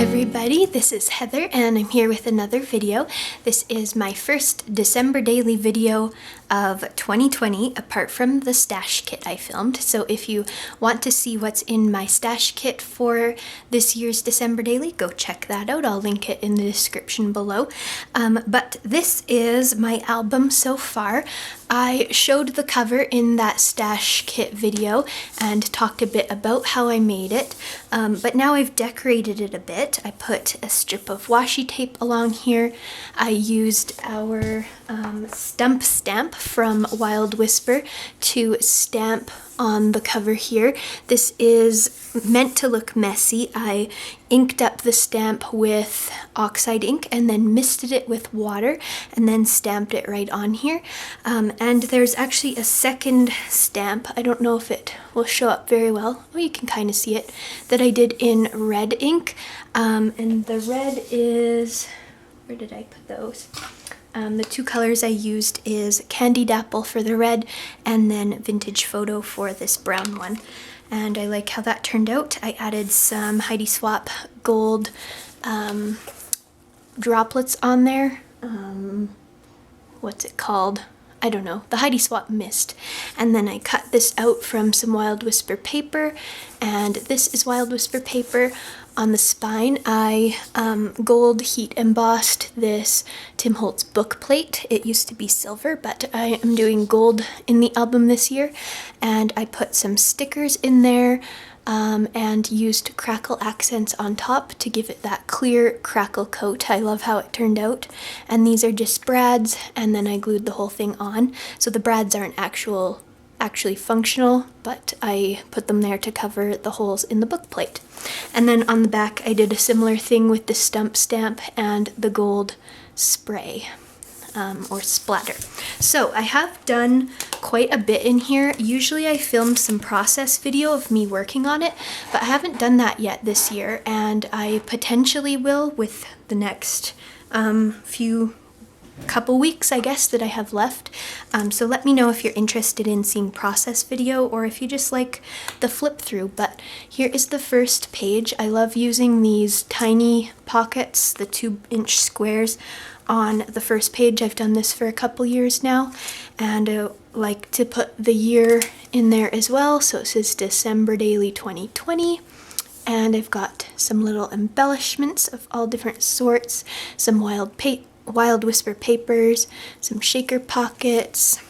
everybody, this is Heather and I'm here with another video. This is my first December daily video of 2020 apart from the stash kit I filmed. So if you want to see what's in my stash kit for this year's December daily, go check that out. I'll link it in the description below. But this is my album so far. I showed the cover in that stash kit video and talked a bit about how I made it, but now I've decorated it a bit. I put a strip of washi tape along here. I used our stump stamp from Wild Whisper to stamp on the cover here. This is meant to look messy. I inked up the stamp with oxide ink and then misted it with water and then stamped it right on here. And there's actually a second stamp. I don't know if it will show up very well. Oh, you can kind of see it, that I did in red ink. And the red is, where did I put those? The two colors I used is Candied Apple for the red and then Vintage Photo for this brown one. And I like how that turned out. I added some Heidi Swapp gold droplets on there. What's it called? I don't know, the Heidi Swapp mist. And then I cut this out from some Wild Whisper paper, and this is Wild Whisper paper. On the spine, I gold heat embossed this Tim Holtz book plate. It used to be silver, but I am doing gold in the album this year. And I put some stickers in there and used crackle accents on top to give it that clear crackle coat. I love how it turned out. And these are just brads, and then I glued the whole thing on. So the brads aren't actually functional, but I put them there to cover the holes in the book plate. And then on the back I did a similar thing with the stump stamp and the gold spray or splatter. So I have done quite a bit in here. Usually I film some process video of me working on it, but I haven't done that yet this year, and I potentially will with the next couple weeks, I guess, that I have left. So let me know if you're interested in seeing process video or if you just like the flip through. But here is the first page. I love using these tiny pockets, the 2-inch squares on the first page. I've done this for a couple years now, and I like to put the year in there as well. So it says December Daily 2020. And I've got some little embellishments of all different sorts, some Wild Whisper papers, some shaker pockets.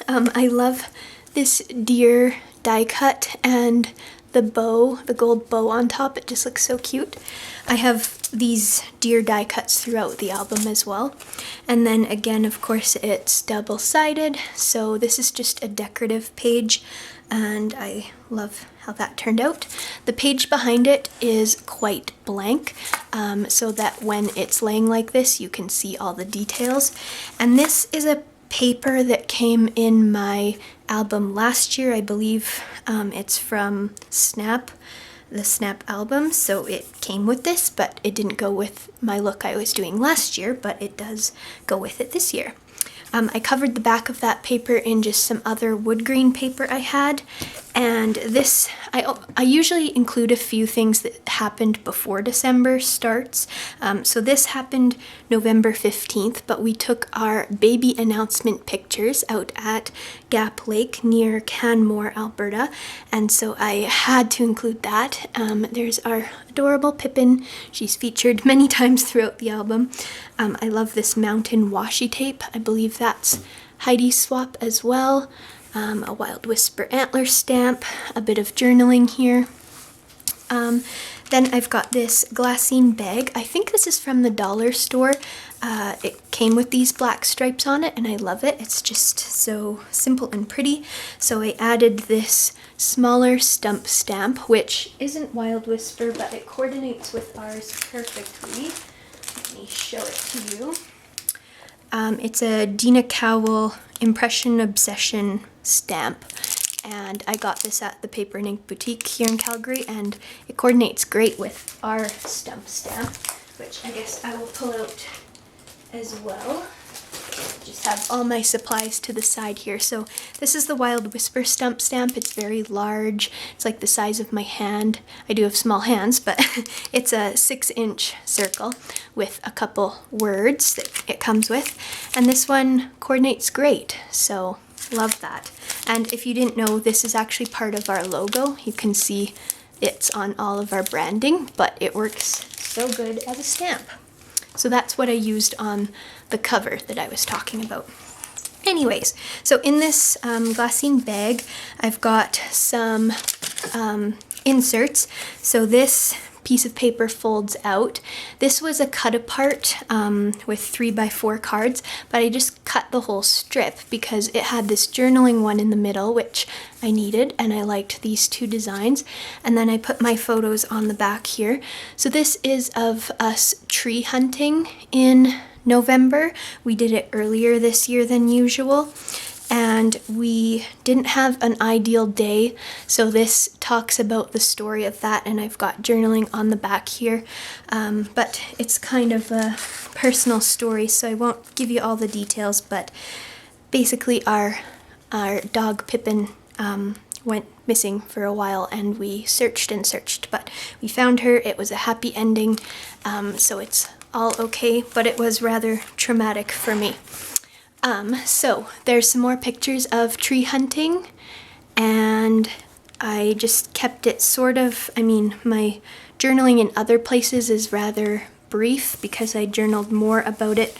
I love this deer die cut and the bow, the gold bow on top. It just looks so cute. I have these deer die cuts throughout the album as well. And then again, of course, it's double-sided, so this is just a decorative page, and I love how that turned out. The page behind it is quite blank, so that when it's laying like this, you can see all the details. And this is a paper that came in my album last year. I believe it's from Snap, the Snap album, so it came with this, but it didn't go with my look I was doing last year, but it does go with it this year. I covered the back of that paper in just some other wood grain paper I had, and this, I usually include a few things that happened before December starts. So this happened November 15th, but we took our baby announcement pictures out at Gap Lake near Canmore, Alberta, and so I had to include that. There's our adorable Pippin. She's featured many times throughout the album. I love this mountain washi tape. I believe that's Heidi Swapp as well. A Wild Whisper antler stamp, a bit of journaling here. Then I've got this glassine bag. I think this is from the dollar store. It came with these black stripes on it, and I love it. It's just so simple and pretty. So I added this smaller stump stamp, which isn't Wild Whisper, but it coordinates with ours perfectly. Let me show it to you. It's a Dina Cowell Impression Obsession stamp, and I got this at the Paper and Ink Boutique here in Calgary, and it coordinates great with our stump stamp, which I guess I will pull out as well. just have all my supplies to the side here. So this is the Wild Whisper stamp. It's very large. It's like the size of my hand. I do have small hands, but it's a 6-inch circle with a couple words that it comes with. And this one coordinates great, so love that. And if you didn't know, this is actually part of our logo. You can see it's on all of our branding, but it works so good as a stamp. So that's what I used on the cover that I was talking about. Anyways, so in this glassine bag, I've got some inserts. So this piece of paper folds out. This was a cut apart with 3x4 cards, but I just cut the whole strip because it had this journaling one in the middle, which I needed, and I liked these two designs. And then I put my photos on the back here. So this is of us tree hunting in November. We did it earlier this year than usual, and we didn't have an ideal day, so this talks about the story of that, and I've got journaling on the back here, but it's kind of a personal story, so I won't give you all the details. But basically our dog Pippin went missing for a while, and we searched and searched, but we found her. It was a happy ending, so it's all okay, but it was rather traumatic for me. So there's some more pictures of tree hunting, and I just kept it sort of, my journaling in other places is rather brief because I journaled more about it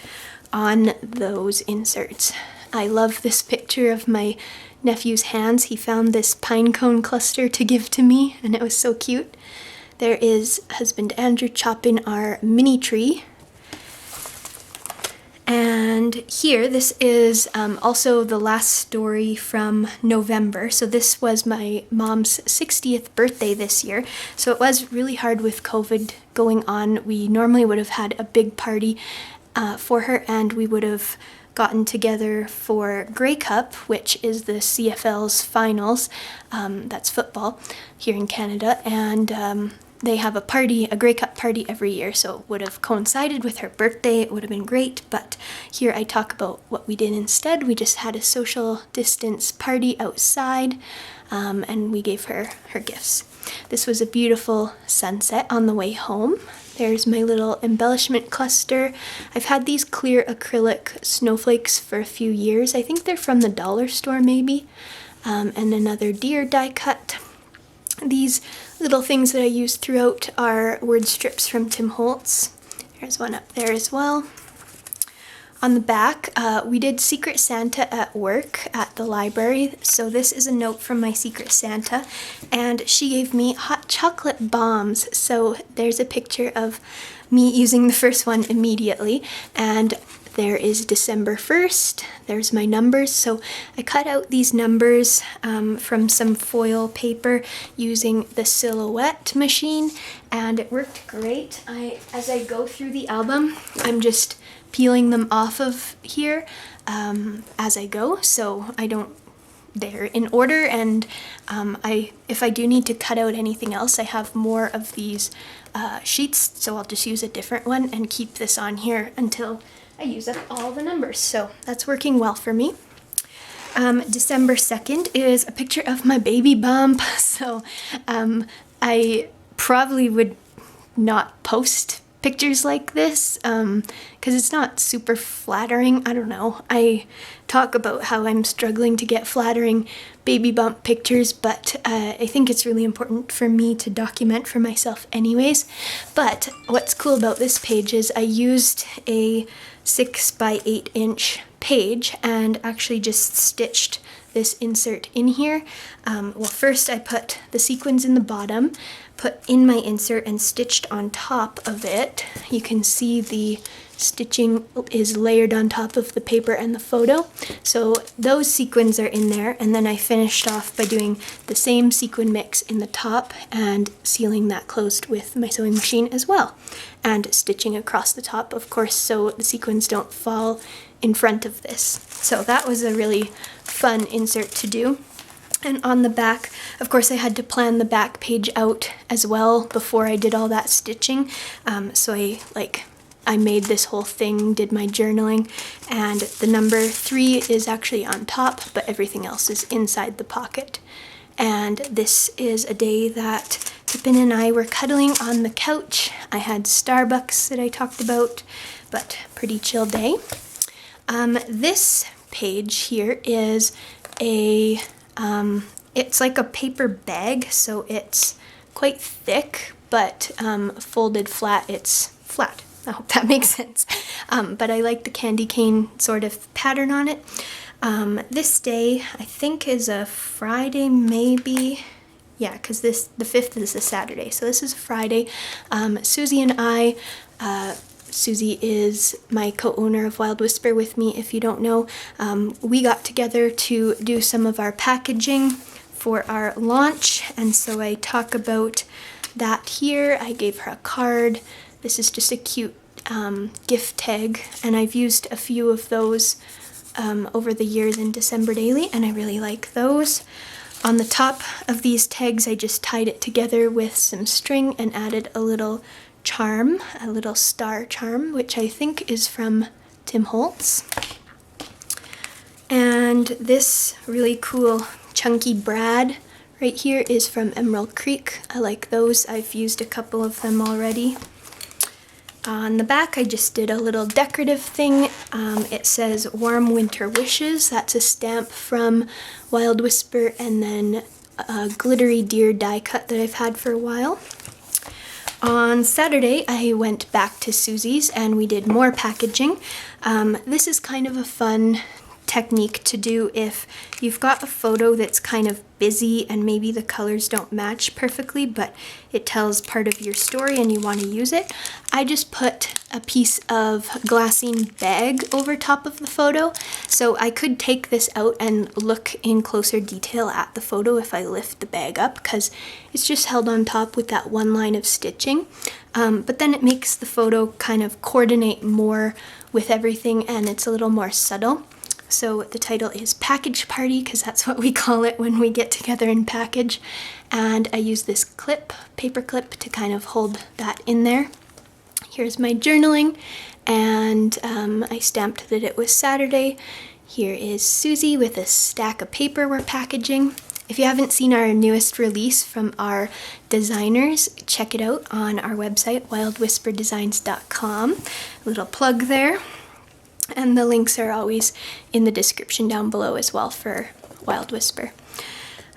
on those inserts. I love this picture of my nephew's hands. He found this pine cone cluster to give to me, and it was so cute. There is husband Andrew chopping our mini tree. And here, this is also the last story from November. So this was my mom's 60th birthday this year. So it was really hard with COVID going on. We normally would have had a big party for her, and we would have gotten together for Grey Cup, which is the CFL's finals. That's football here in Canada. And they have a party, a Grey Cup party every year, so it would have coincided with her birthday. It would have been great, but here I talk about what we did instead. We just had a social distance party outside, and we gave her her gifts. This was a beautiful sunset on the way home. There's my little embellishment cluster. I've had these clear acrylic snowflakes for a few years. I think they're from the dollar store maybe, and another deer die cut. These little things that I use throughout are word strips from Tim Holtz. There's one up there as well. On the back, we did Secret Santa at work at the library. So this is a note from my Secret Santa, and she gave me hot chocolate bombs. So there's a picture of me using the first one immediately, and there is December 1st. There's my numbers. So I cut out these numbers from some foil paper using the Silhouette machine, and it worked great. As I go through the album, I'm just peeling them off of here as I go, so they're in order, and if I do need to cut out anything else, I have more of these sheets, so I'll just use a different one and keep this on here until I use up all the numbers. So that's working well for me. December 2nd is a picture of my baby bump. So I probably would not post pictures like this because it's not super flattering. I don't know. I talk about how I'm struggling to get flattering baby bump pictures, but I think it's really important for me to document for myself anyways. But what's cool about this page is I used a 6x8-inch page and actually just stitched this insert in here. Well, first I put the sequins in the bottom, put in my insert, and stitched on top of it. You can see the stitching is layered on top of the paper and the photo. So those sequins are in there, and then I finished off by doing the same sequin mix in the top and sealing that closed with my sewing machine as well, and stitching across the top, of course, so the sequins don't fall in front of this. So that was a really fun insert to do. And on the back, of course, I had to plan the back page out as well before I did all that stitching. So I I made this whole thing, did my journaling, and the number 3 is actually on top, but everything else is inside the pocket. And this is a day that Pippin and I were cuddling on the couch. I had Starbucks that I talked about, but pretty chill day. This page here is it's like a paper bag, so it's quite thick, but folded flat, it's flat. I hope that makes sense. But I like the candy cane sort of pattern on it. This day, I think, is a Friday, maybe. Yeah, because the 5th is a Saturday, so this is Friday. Susie and I, Susie is my co-owner of Wild Whisper with me, if you don't know. We got together to do some of our packaging for our launch, and so I talk about that here. I gave her a card. This is just a cute gift tag, and I've used a few of those over the years in December Daily, and I really like those. On the top of these tags, I just tied it together with some string and added a little charm, a little star charm, which I think is from Tim Holtz. And this really cool chunky brad right here is from Emerald Creek. I like those. I've used a couple of them already. On the back, I just did a little decorative thing. It says Warm Winter Wishes. That's a stamp from Wild Whisper, and then a glittery deer die cut that I've had for a while. On Saturday, I went back to Susie's and we did more packaging. This is kind of a fun technique to do if you've got a photo that's kind of busy and maybe the colors don't match perfectly, but it tells part of your story and you want to use it. I just put a piece of glassine bag over top of the photo, so I could take this out and look in closer detail at the photo if I lift the bag up, because it's just held on top with that one line of stitching. But then it makes the photo kind of coordinate more with everything, and it's a little more subtle. So the title is Package Party, because that's what we call it when we get together and package. And I use this paper clip, to kind of hold that in there. Here's my journaling, and I stamped that it was Saturday. Here is Susie with a stack of paper we're packaging. If you haven't seen our newest release from our designers, check it out on our website, wildwhisperdesigns.com. Little plug there. And the links are always in the description down below as well for Wild Whisper.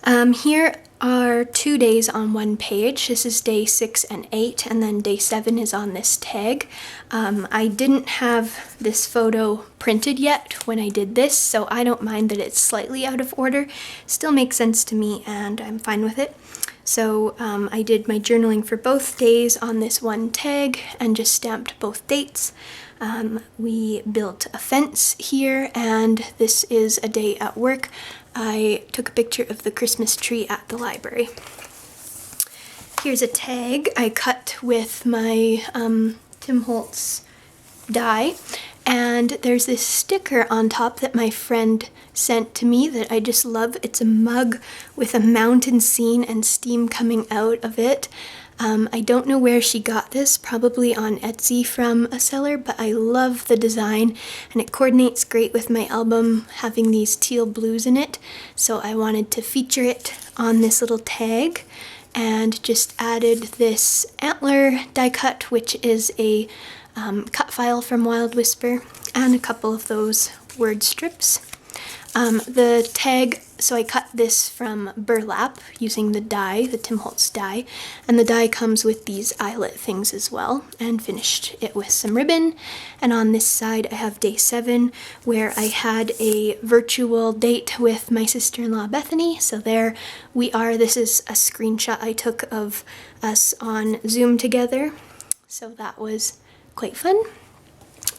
Here are 2 days on one page. This is day 6 and 8, and then day 7 is on this tag. I didn't have this photo printed yet when I did this, so I don't mind that it's slightly out of order. Still makes sense to me, and I'm fine with it. So I did my journaling for both days on this one tag and just stamped both dates. We built a fence here, and this is a day at work. I took a picture of the Christmas tree at the library. Here's a tag I cut with my Tim Holtz die, and there's this sticker on top that my friend sent to me that I just love. It's a mug with a mountain scene and steam coming out of it. I don't know where she got this, probably on Etsy from a seller, but I love the design and it coordinates great with my album having these teal blues in it, so I wanted to feature it on this little tag and just added this antler die cut, which is a cut file from Wild Whisper, and a couple of those word strips. The tag, so I cut this from burlap using the die, the Tim Holtz die, and the die comes with these eyelet things as well, and finished it with some ribbon. And on this side I have day 7, where I had a virtual date with my sister-in-law Bethany, so there we are. This is a screenshot I took of us on Zoom together, so that was quite fun.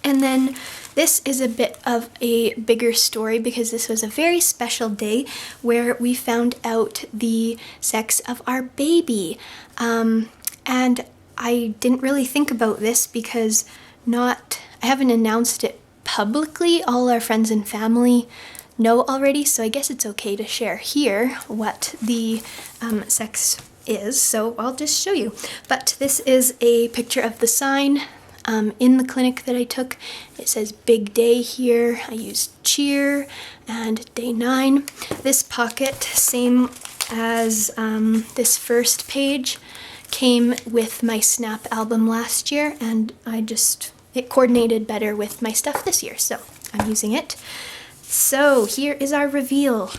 And then this is a bit of a bigger story because this was a very special day where we found out the sex of our baby. And I didn't really think about this because I haven't announced it publicly. All our friends and family know already, so I guess it's okay to share here what the sex is. So I'll just show you. But this is a picture of the sign. in the clinic that I took. It says big day here. I used cheer and day 9. This pocket, same as this first page, came with my Snap album last year, and it coordinated better with my stuff this year, so I'm using it. So here is our reveal.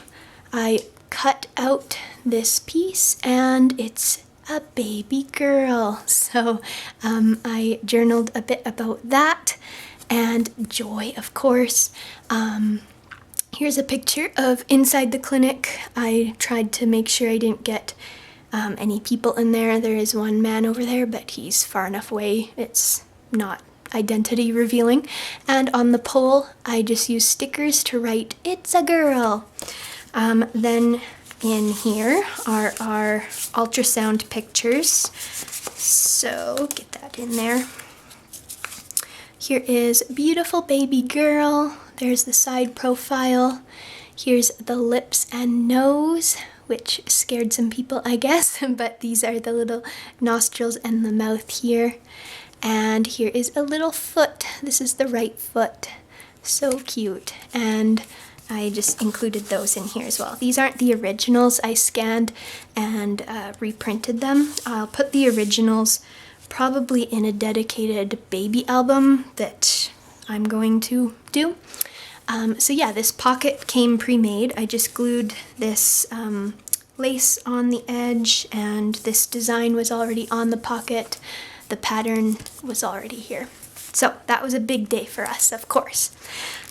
I cut out this piece and it's a baby girl. So I journaled a bit about that and joy, of course. Here's a picture of inside the clinic. I tried to make sure I didn't get any people in there. There is one man over there, but he's far enough away. It's not identity revealing. And on the pole, I just used stickers to write, "It's a girl." Then in here are our ultrasound pictures. So get that in there. Here is beautiful baby girl. There's the side profile. Here's the lips and nose, which scared some people, I guess, but these are the little nostrils and the mouth here. And here is a little foot. This is the right foot. So cute. And I just included those in here as well. These aren't the originals. I scanned and reprinted them. I'll put the originals probably in a dedicated baby album that I'm going to do. So yeah, this pocket came pre-made. I just glued this lace on the edge, and this design was already on the pocket. The pattern was already here. So that was a big day for us, of course.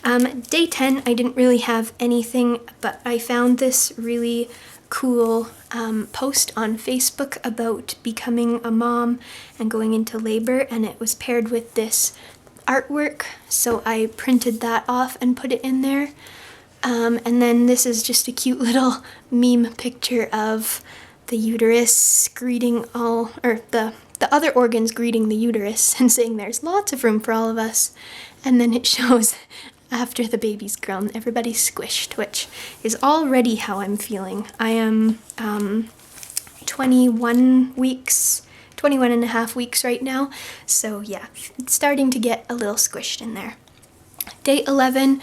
Day 10, I didn't really have anything, but I found this really cool post on Facebook about becoming a mom and going into labor, and it was paired with this artwork, so I printed that off and put it in there. And then this is just a cute little meme picture of the uterus greeting the other organs greeting the uterus and saying there's lots of room for all of us. And then it shows after the baby's grown, everybody's squished, which is already how I'm feeling. I am 21 and a half weeks right now. So yeah, it's starting to get a little squished in there. Day 11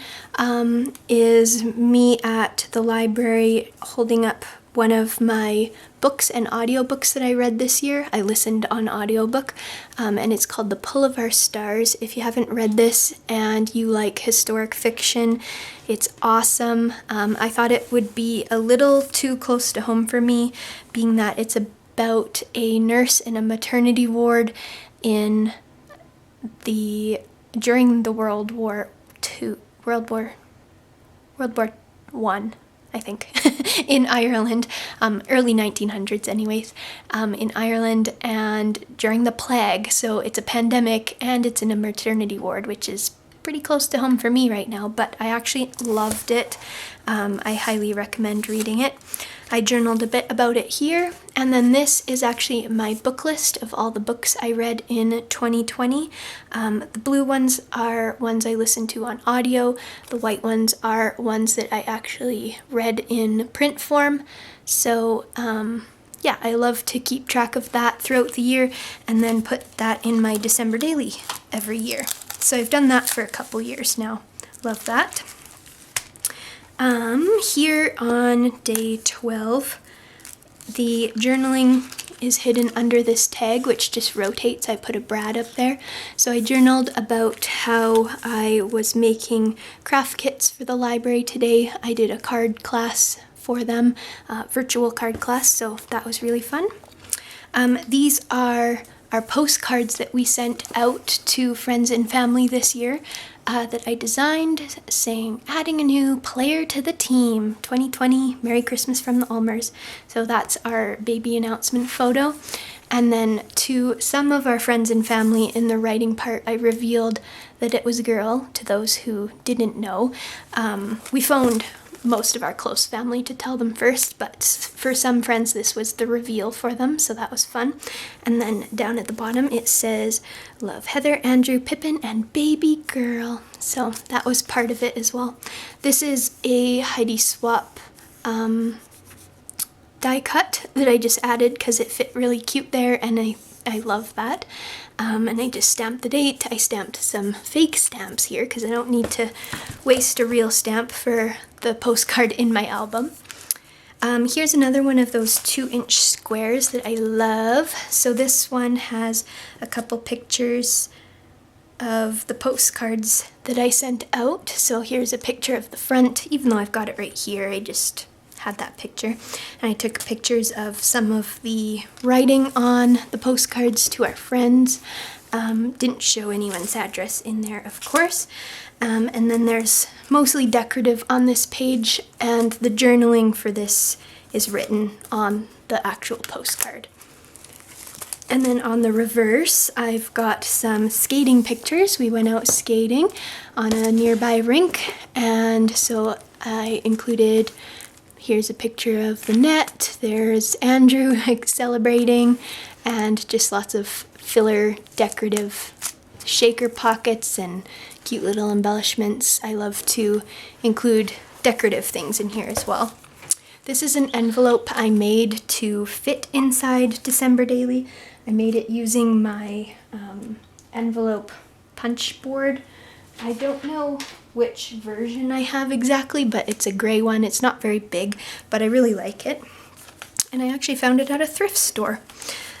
is me at the library holding up one of my books and audiobooks that I read this year. I listened on audiobook, and it's called The Pull of Our Stars. If you haven't read this and you like historic fiction, it's awesome. I thought it would be a little too close to home for me, being that it's about a nurse in a maternity ward during the World War I, I think, in Ireland, early 1900s anyways, in Ireland, and during the plague. So it's a pandemic and it's in a maternity ward, which is pretty close to home for me right now, but I actually loved it. I highly recommend reading it. I journaled a bit about it here, and then this is actually my book list of all the books I read in 2020. The blue ones are ones I listened to on audio. The white ones are ones that I actually read in print form. So yeah, I love to keep track of that throughout the year and then put that in my December daily every year. So I've done that for a couple years now. Love that. Here on day 12, the journaling is hidden under this tag, which just rotates. I put a Brad up there. So I journaled about how I was making craft kits for the library today. I did a card class for them, virtual card class, so that was really fun. These are our postcards that we sent out to friends and family this year that I designed, saying, adding a new player to the team, 2020, Merry Christmas from the Ulmers. So that's our baby announcement photo. And then to some of our friends and family in the writing part, I revealed that it was a girl, to those who didn't know. We phoned most of our close family to tell them first, but for some friends this was the reveal for them, so that was fun. And then down at the bottom it says, love Heather, Andrew, Pippin, and baby girl. So that was part of it as well. This is a Heidi Swap die cut that I just added because it fit really cute there, and I I love that. And I just stamped the date. I stamped some fake stamps here because I don't need to waste a real stamp for the postcard in my album. Here's another one of those 2-inch squares that I love. So this one has a couple pictures of the postcards that I sent out. So here's a picture of the front, even though I've got it right here, I just had that picture. And I took pictures of some of the writing on the postcards to our friends. Didn't show anyone's address in there, of course. And then there's mostly decorative on this page, and the journaling for this is written on the actual postcard. And then on the reverse, I've got some skating pictures. We went out skating on a nearby rink, and so I included, here's a picture of the net, there's Andrew like celebrating, and just lots of filler decorative shaker pockets and cute little embellishments. I love to include decorative things in here as well. This is an envelope I made to fit inside December Daily. I made it using my envelope punch board. I don't know which version I have exactly, but it's a gray one. It's not very big, but I really like it. And I actually found it at a thrift store.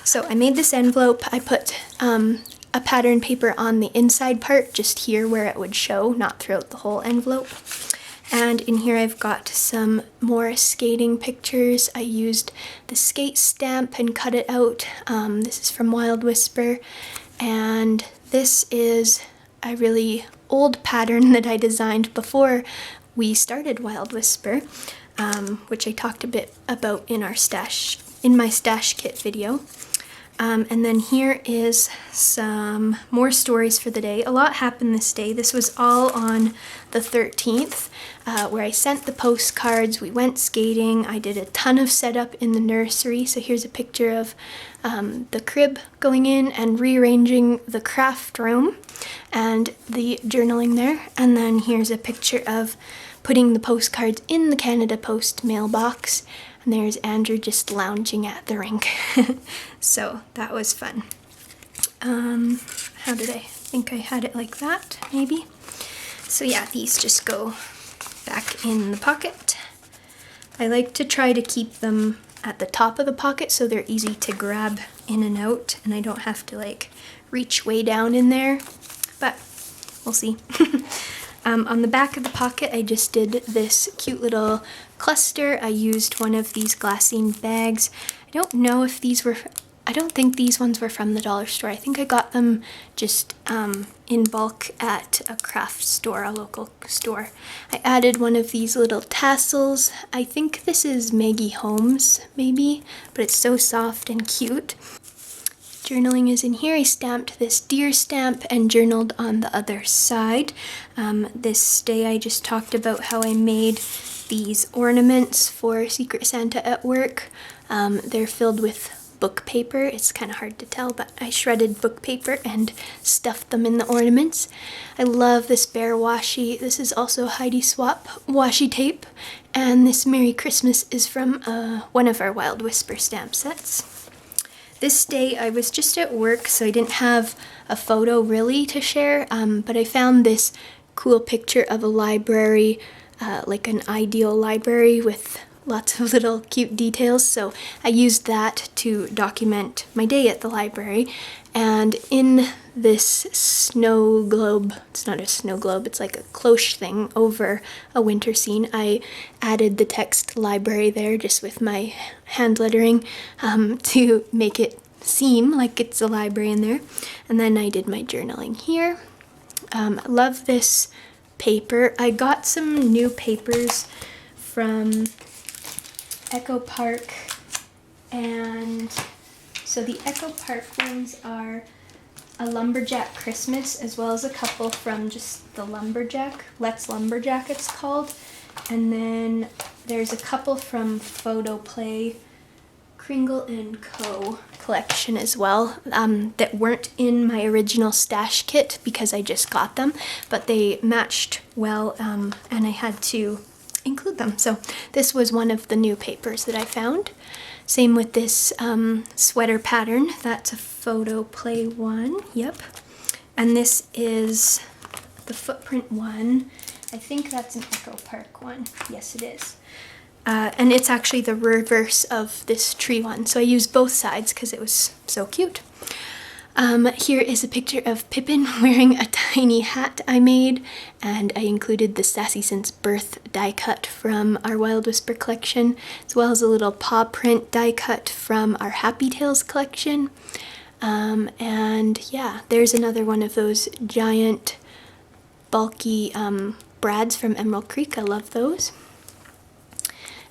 So I made this envelope. I put a pattern paper on the inside part, just here where it would show, not throughout the whole envelope. And in here I've got some more skating pictures. I used the skate stamp and cut it out. This is from Wild Whisper, and this is a really old pattern that I designed before we started Wild Whisper, which I talked a bit about in my stash kit video. And then here is some more stories for the day. A lot happened this day. This was all on the 13th, where I sent the postcards, we went skating, I did a ton of setup in the nursery. So here's a picture of the crib going in and rearranging the craft room and the journaling there. And then here's a picture of putting the postcards in the Canada Post mailbox. And there's Andrew just lounging at the rink. So that was fun. How did I think I had it like that, maybe? So yeah, these just go back in the pocket. I like to try to keep them at the top of the pocket so they're easy to grab in and out, and I don't have to like reach way down in there, but we'll see. On the back of the pocket, I just did this cute little cluster. I used one of these glassine bags. I don't know if these were, I don't think these ones were from the dollar store. I think I got them just in bulk at a craft store, a local store. I added one of these little tassels. I think this is Maggie Holmes, maybe, but it's so soft and cute. Journaling is in here. I stamped this deer stamp and journaled on the other side. This day I just talked about how I made these ornaments for Secret Santa at work. They're filled with book paper. It's kind of hard to tell, but I shredded book paper and stuffed them in the ornaments. I love this bear washi. This is also Heidi Swap washi tape, and this Merry Christmas is from one of our Wild Whisper stamp sets. This day I was just at work, so I didn't have a photo really to share, but I found this cool picture of a library, like an ideal library with lots of little cute details, so I used that to document my day at the library. And in this snow globe, it's not a snow globe, it's like a cloche thing over a winter scene, I added the text library there just with my hand lettering to make it seem like it's a library in there. And then I did my journaling here. I love this paper. I got some new papers from Echo Park, and so the Echo Park ones are a Lumberjack Christmas, as well as a couple from just the Lumberjack, Let's Lumberjack it's called, and then there's a couple from Photo Play, Kringle and Co. collection as well, that weren't in my original stash kit because I just got them, but they matched well, and I had to include them. So this was one of the new papers that I found. Same with this sweater pattern. That's a photo play one. Yep. And this is the footprint one. I think that's an Echo Park one. Yes, it is. And it's actually the reverse of this tree one. So I used both sides because it was so cute. Here is a picture of Pippin wearing a tiny hat I made, and I included the Sassy Since Birth die cut from our Wild Whisper collection, as well as a little paw print die cut from our Happy Tales collection. And yeah, there's another one of those giant, bulky brads from Emerald Creek. I love those.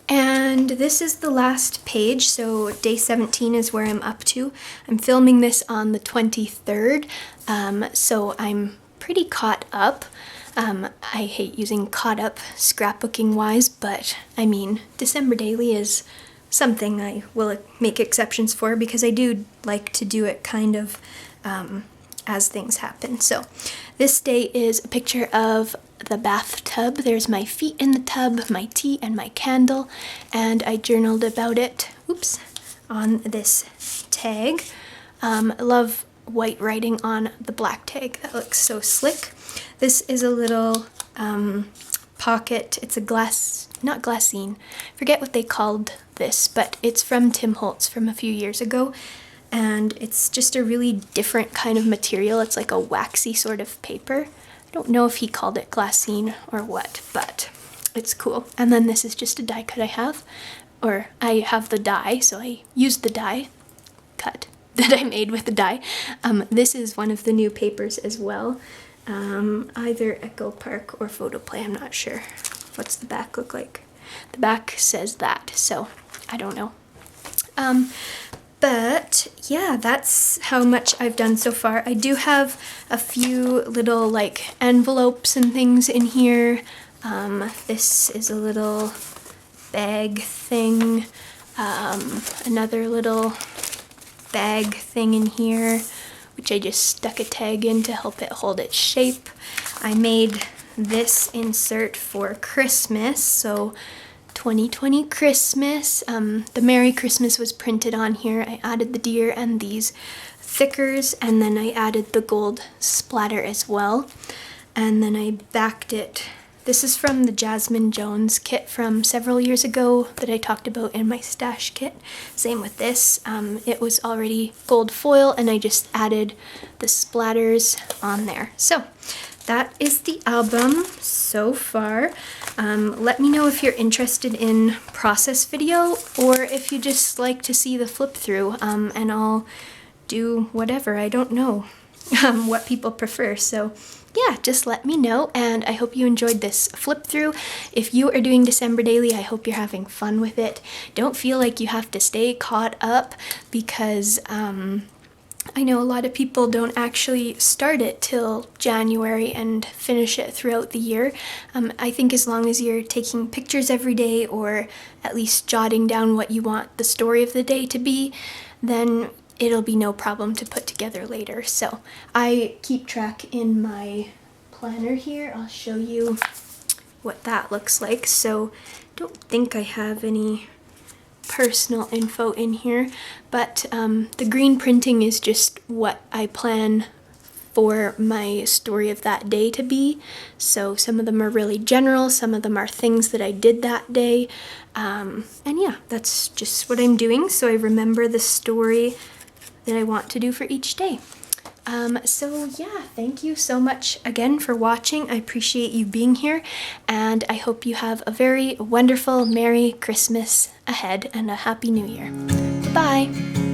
And this is the last page, so day 17 is where I'm up to. I'm filming this on the 23rd, so I'm pretty caught up. I hate using caught up scrapbooking wise, but I mean, December daily is something I will make exceptions for because I do like to do it kind of as things happen. So this day is a picture of the bathtub. There's my feet in the tub, my tea, and my candle, and I journaled about it, oops, on this tag. I love white writing on the black tag. That looks so slick. This is a little pocket. It's a not glassine. I forget what they called this, but it's from Tim Holtz from a few years ago, and it's just a really different kind of material. It's like a waxy sort of paper. I don't know if he called it glassine or what, but it's cool. And then this is just a die cut I have, or I have the die, so I used the die cut that I made with the die. This is one of the new papers as well. Either Echo Park or Photo Play, I'm not sure. What's the back look like? The back says that, so I don't know. But yeah, that's how much I've done so far. I do have a few little like envelopes and things in here. This is a little bag thing. Another little bag thing in here, which I just stuck a tag in to help it hold its shape. I made this insert for Christmas, so 2020 Christmas. The Merry Christmas was printed on here. I added the deer and these thickers, and then I added the gold splatter as well. And then I backed it. This is from the Jasmine Jones kit from several years ago that I talked about in my stash kit. Same with this. It was already gold foil, and I just added the splatters on there. So that is the album so far. Let me know if you're interested in process video, or if you just like to see the flip through, and I'll do whatever. I don't know what people prefer. So yeah, just let me know, and I hope you enjoyed this flip through. If you are doing December Daily, I hope you're having fun with it. Don't feel like you have to stay caught up, because I know a lot of people don't actually start it till January and finish it throughout the year. I think as long as you're taking pictures every day, or at least jotting down what you want the story of the day to be, then it'll be no problem to put together later. So I keep track in my planner here. I'll show you what that looks like. So don't think I have any personal info in here, but the green printing is just what I plan for my story of that day to be. So some of them are really general, some of them are things that I did that day, and yeah, that's just what I'm doing, so I remember the story that I want to do for each day. So yeah, thank you so much again for watching. I appreciate you being here, and I hope you have a very wonderful Merry Christmas ahead and a Happy New Year. Bye!